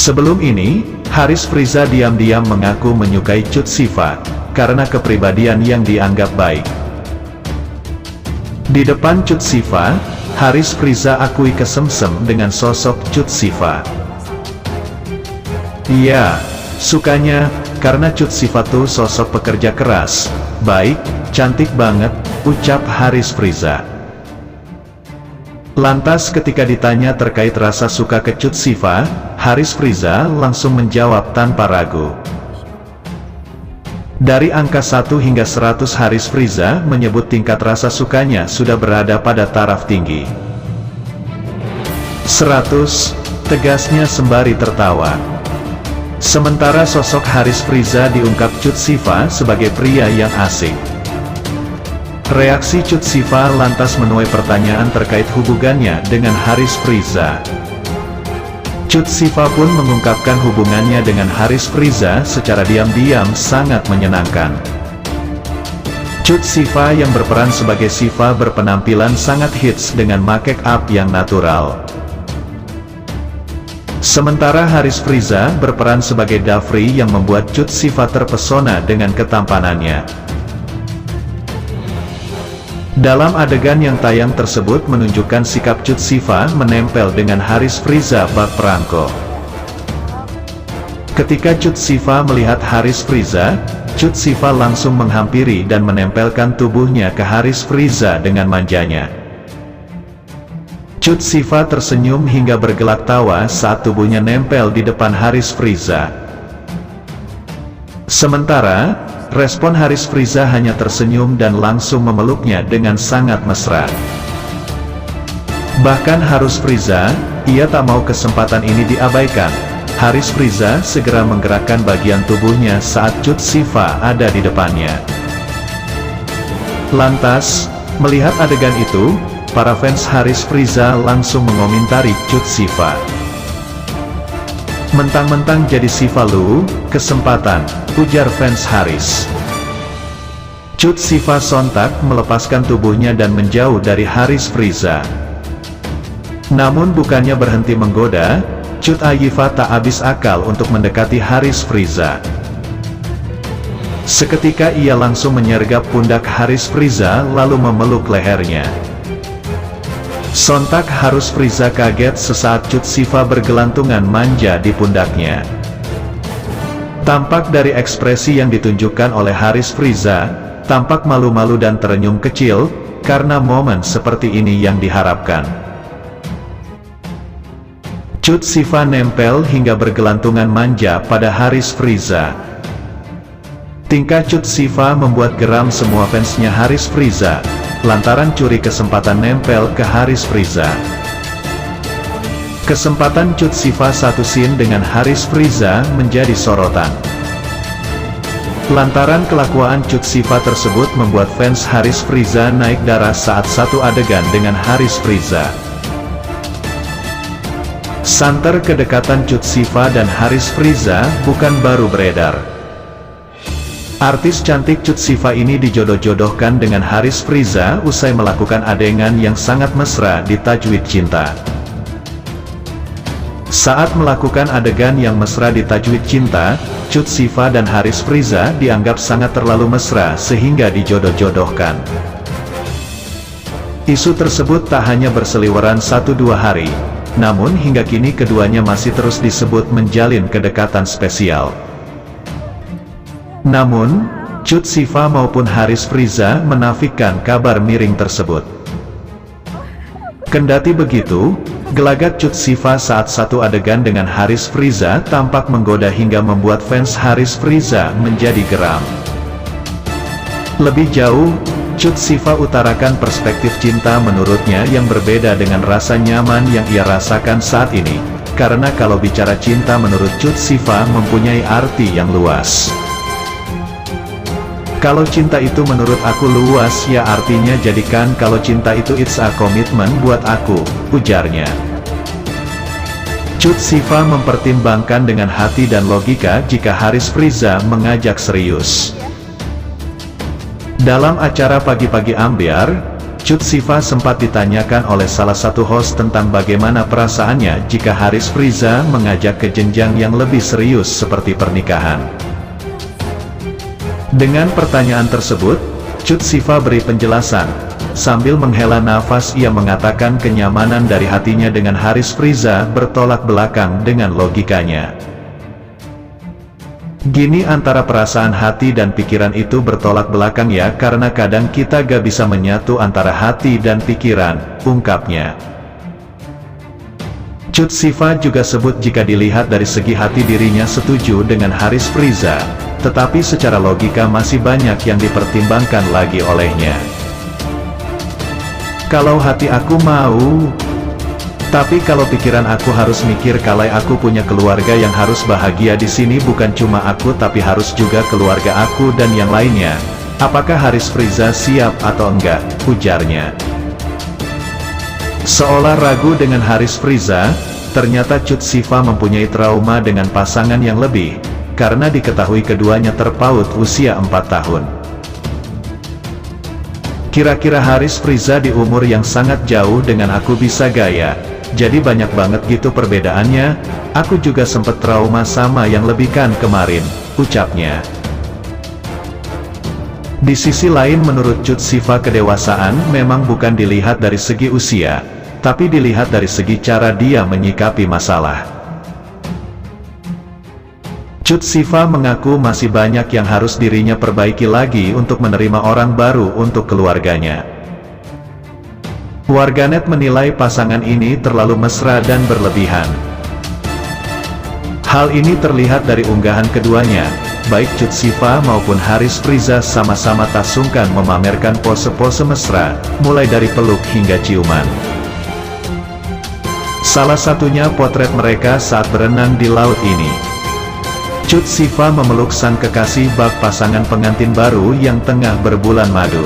Sebelum ini, Haris Friza diam-diam mengaku menyukai Cut Siva, karena kepribadian yang dianggap baik. Di depan Cut Siva, Haris Friza akui kesemsem dengan sosok Cut Siva. Iya, sukanya, karena Cut Siva tuh sosok pekerja keras, baik, cantik banget, ucap Haris Friza. Lantas ketika ditanya terkait rasa suka ke Cut Siva, Haris Friza langsung menjawab tanpa ragu. Dari angka 1 hingga 100 Haris Friza menyebut tingkat rasa sukanya sudah berada pada taraf tinggi. 100, tegasnya sembari tertawa. Sementara sosok Haris Friza diungkap Cut Siva sebagai pria yang asik. Reaksi Cut Siva lantas menuai pertanyaan terkait hubungannya dengan Haris Friza. Cut Siva pun mengungkapkan hubungannya dengan Haris Friza secara diam-diam sangat menyenangkan. Cut Siva yang berperan sebagai Siva berpenampilan sangat hits dengan make up yang natural. Sementara Haris Friza berperan sebagai Dafri yang membuat Cut Siva terpesona dengan ketampanannya. Dalam adegan yang tayang tersebut menunjukkan sikap Cut Siva menempel dengan Haris Friza bak perangko. Ketika Cut Siva melihat Haris Friza, Cut Siva langsung menghampiri dan menempelkan tubuhnya ke Haris Friza dengan manjanya. Cut Siva tersenyum hingga bergelak tawa saat tubuhnya nempel di depan Haris Friza. Sementara, respon Haris Friza hanya tersenyum dan langsung memeluknya dengan sangat mesra. Bahkan Haris Friza, ia tak mau kesempatan ini diabaikan. Haris Friza segera menggerakkan bagian tubuhnya saat Cut Siva ada di depannya. Lantas, melihat adegan itu, para fans Haris Friza langsung mengomentari Cut Siva. Mentang-mentang jadi Siva lu, kesempatan, ujar fans Haris. Cut Siva sontak melepaskan tubuhnya dan menjauh dari Haris Friza. Namun bukannya berhenti menggoda, Cut Ayifa tak habis akal untuk mendekati Haris Friza. Seketika ia langsung menyergap pundak Haris Friza lalu memeluk lehernya. Sontak Haris Friza kaget sesaat Cut Siva bergelantungan manja di pundaknya. Tampak dari ekspresi yang ditunjukkan oleh Haris Friza, tampak malu-malu dan terenyum kecil, karena momen seperti ini yang diharapkan. Cut Siva nempel hingga bergelantungan manja pada Haris Friza. Tingkah Cut Siva membuat geram semua fansnya Haris Friza, lantaran curi kesempatan nempel ke Haris Friza. Kesempatan Cut Siva satu scene dengan Haris Friza menjadi sorotan. Lantaran kelakuan Cut Siva tersebut membuat fans Haris Friza naik darah saat satu adegan dengan Haris Friza. Santer kedekatan Cut Siva dan Haris Friza bukan baru beredar. Artis cantik Cut Siva ini dijodoh-jodohkan dengan Haris Friza usai melakukan adegan yang sangat mesra di Tajwid Cinta. Saat melakukan adegan yang mesra di Tajwid Cinta, Cut Siva dan Haris Friza dianggap sangat terlalu mesra sehingga dijodoh-jodohkan. Isu tersebut tak hanya berseliweran 1-2 hari, namun hingga kini keduanya masih terus disebut menjalin kedekatan spesial. Namun, Cut Siva maupun Haris Friza menafikan kabar miring tersebut. Kendati begitu, gelagat Cut Siva saat satu adegan dengan Haris Friza tampak menggoda hingga membuat fans Haris Friza menjadi geram. Lebih jauh, Cut Siva utarakan perspektif cinta menurutnya yang berbeda dengan rasa nyaman yang ia rasakan saat ini, karena kalau bicara cinta menurut Cut Siva mempunyai arti yang luas. Kalau cinta itu menurut aku luas ya artinya jadikan kalau cinta itu it's a commitment buat aku, ujarnya. Cut Siva mempertimbangkan dengan hati dan logika jika Haris Friza mengajak serius. Dalam acara Pagi-Pagi Ambyar, Cut Siva sempat ditanyakan oleh salah satu host tentang bagaimana perasaannya jika Haris Friza mengajak ke jenjang yang lebih serius seperti pernikahan. Dengan pertanyaan tersebut, Cut Siva beri penjelasan. Sambil menghela nafas ia mengatakan kenyamanan dari hatinya dengan Haris Friza bertolak belakang dengan logikanya. Gini antara perasaan hati dan pikiran itu bertolak belakang ya, karena kadang kita gak bisa menyatu antara hati dan pikiran, ungkapnya. Cut Siva juga sebut jika dilihat dari segi hati dirinya setuju dengan Haris Friza, tetapi secara logika masih banyak yang dipertimbangkan lagi olehnya. Kalau hati aku mau, tapi kalau pikiran aku harus mikir kalau aku punya keluarga yang harus bahagia di sini, bukan cuma aku tapi harus juga keluarga aku dan yang lainnya. Apakah Haris Friza siap atau enggak? Ujarnya. Seolah ragu dengan Haris Friza, ternyata Cut Siva mempunyai trauma dengan pasangan yang lebih, karena diketahui keduanya terpaut usia 4 tahun. Kira-kira Haris Friza di umur yang sangat jauh dengan aku bisa gaya, jadi banyak banget gitu perbedaannya. Aku juga sempet trauma sama yang lebih kan kemarin, ucapnya. Di sisi lain menurut Cut Siva kedewasaan memang bukan dilihat dari segi usia, tapi dilihat dari segi cara dia menyikapi masalah. Cut Siva mengaku masih banyak yang harus dirinya perbaiki lagi untuk menerima orang baru untuk keluarganya. Warganet menilai pasangan ini terlalu mesra dan berlebihan. Hal ini terlihat dari unggahan keduanya, baik Cut Siva maupun Haris Friza sama-sama tak sungkan memamerkan pose-pose mesra, mulai dari peluk hingga ciuman. Salah satunya potret mereka saat berenang di laut ini. Cut Siva memeluk sang kekasih bak pasangan pengantin baru yang tengah berbulan madu.